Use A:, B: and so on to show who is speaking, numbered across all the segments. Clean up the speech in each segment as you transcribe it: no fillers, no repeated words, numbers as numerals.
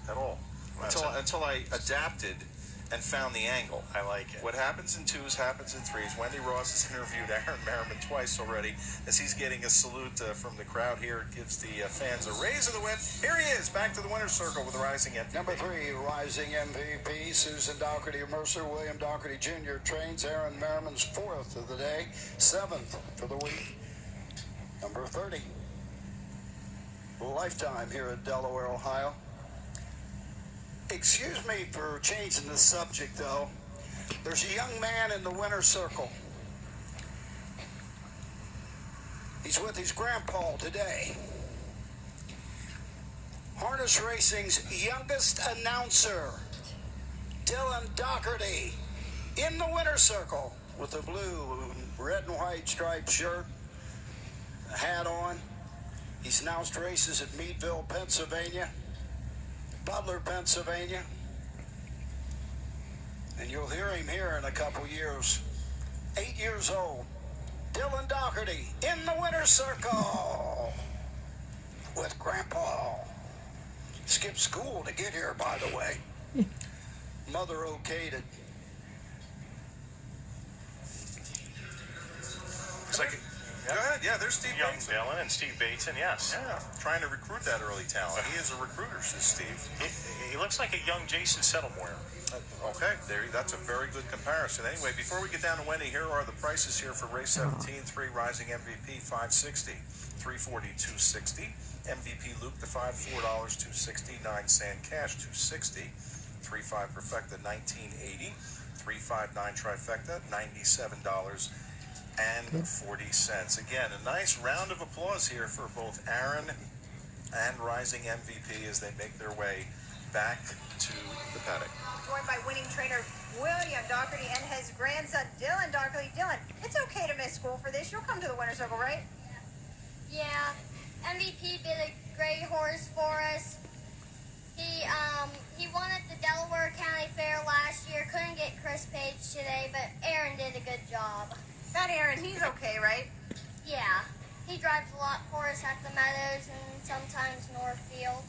A: at all until I adapted and found the angle.
B: I like it.
A: What happens in twos happens in threes. Wendy Ross has interviewed Aaron Merriman twice already as he's getting a salute from the crowd here. Gives the fans a raise of the win. Here he is, back to the winner's circle with the rising MVP.
C: Number 3, rising MVP, Susan Dougherty Mercer. William Dougherty Jr. trains Aaron Merriman's 4th of the day, 7th for the week. Number 30, lifetime here at Delaware, Ohio. Excuse me for changing the subject, though. There's a young man in the winner's circle. He's with his grandpa today. Harness Racing's youngest announcer, Dylan Dougherty, in the winner's circle with a blue, red and white striped shirt, a hat on. He's announced races at Meadville, Pennsylvania, Butler, Pennsylvania, and you'll hear him here in a couple years. 8 years old, Dylan Dougherty in the winner's circle with Grandpa. Skipped school to get here, by the way. Mother okayed it.
A: Looks like Go ahead. Yeah, there's Steve
B: Young
A: Bateson.
B: Dylan and Steve Bateson, yes.
A: Yeah, trying to recruit that early talent. He is a recruiter, says Steve.
B: He looks like a young Jason Settlemore.
A: Okay, that's a very good comparison. Anyway, before we get down to Wendy, here are the prices here for race 17. 3 rising MVP, $560. 340, $260. MVP Luke, the $5, $4, $260. 9 Sand Cash, $260. 3-5 Perfecta, $19.80. 3-5-9 Trifecta, $97.40. Again, a nice round of applause here for both Aaron and rising MVP as they make their way back to the paddock.
D: Joined by winning trainer William Dougherty and his grandson Dylan Dougherty. Dylan, it's okay to miss school for this. You'll come to the winner's circle, right?
E: Yeah, MVP did a great horse for us. He won at the Delaware County Fair last year. Couldn't get Chris Page today, but Aaron did a good job.
D: That Aaron, he's okay, right?
E: Yeah, he drives a lot for us at the Meadows and sometimes Northfield.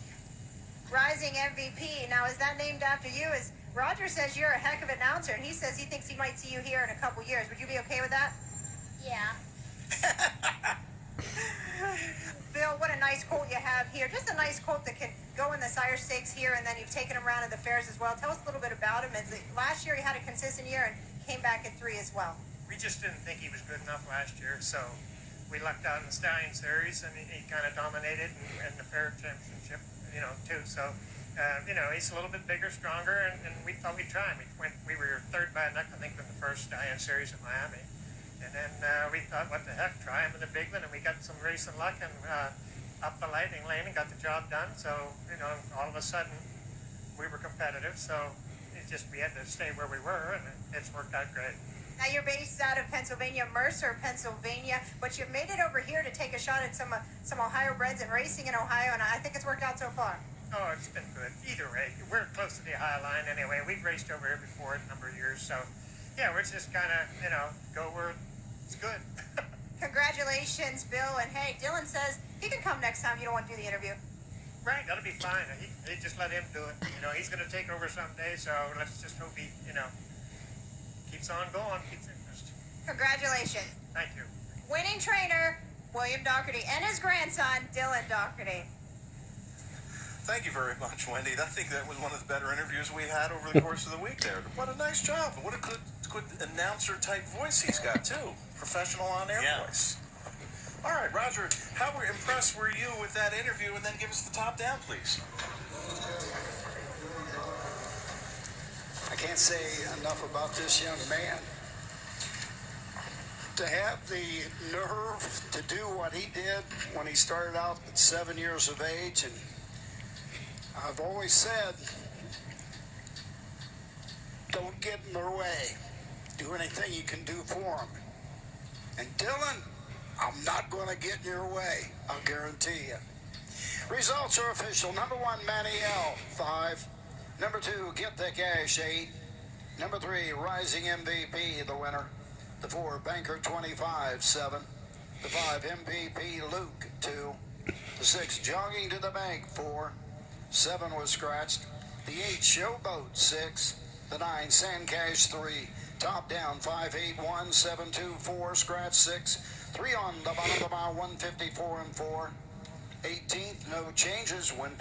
D: Rising MVP. Now, is that named after you? As Roger says you're a heck of an announcer, and he says he thinks he might see you here in a couple years. Would you be okay with that?
E: Yeah.
D: Bill, what a nice colt you have here. Just a nice colt that can go in the sire stakes here, and then you've taken him around in the fairs as well. Tell us a little bit about him. Last year he had a consistent year and came back at 3 as well.
F: We just didn't think he was good enough last year, so we lucked out in the Stallion Series, and he kind of dominated in the Fair Championship, too. So, he's a little bit bigger, stronger, and we thought we'd try him. We were third by a neck, I think, in the first Stallion Series at Miami. And then we thought, what the heck, try him in the big one, and we got some racing luck and up the Lightning Lane and got the job done. So, all of a sudden we were competitive, so we had to stay where we were, and it's worked out great.
D: Now you're based out of Pennsylvania, Mercer, Pennsylvania, but you've made it over here to take a shot at some Ohio breds and racing in Ohio, and I think it's worked out so far.
F: Oh, it's been good. Either way, we're close to the Ohio line anyway. We've raced over here before a number of years, so yeah, we're just kind of, go where it's good.
D: Congratulations, Bill, and hey, Dylan says he can come next time you don't want to do the interview.
F: Right, that'll be fine. He just let him do it. He's going to take over someday, so let's just hope he, keeps on going, keeps interest.
D: Congratulations.
F: Thank you.
D: Winning trainer, William Dougherty, and his grandson, Dylan Dougherty.
A: Thank you very much, Wendy. I think that was one of the better interviews we had over the course of the week there. What a nice job. What a good announcer-type voice he's got, too. Professional on-air voice. All right, Roger, how impressed were you with that interview? And then give us the top down, please.
C: I can't say enough about this young man. To have the nerve to do what he did when he started out at 7 years of age, and I've always said, don't get in their way. Do anything you can do for them. And Dylan, I'm not going to get in your way, I'll guarantee you. Results are official. Number 1, Manny L, 5. Number 2, Get the Cash, 8. Number 3, Rising MVP, the winner. The 4, Banker 25, 7. The 5, MVP Luke, 2. The 6, Jogging to the Bank, 4. 7 was scratched. The 8, Showboat 6. The 9, Sandcash 3. Top down 5, 8, 1, 7, 2, 4. Scratch 6. 3 on the bottom of the mile, 154 and 4. 18th, no changes. Win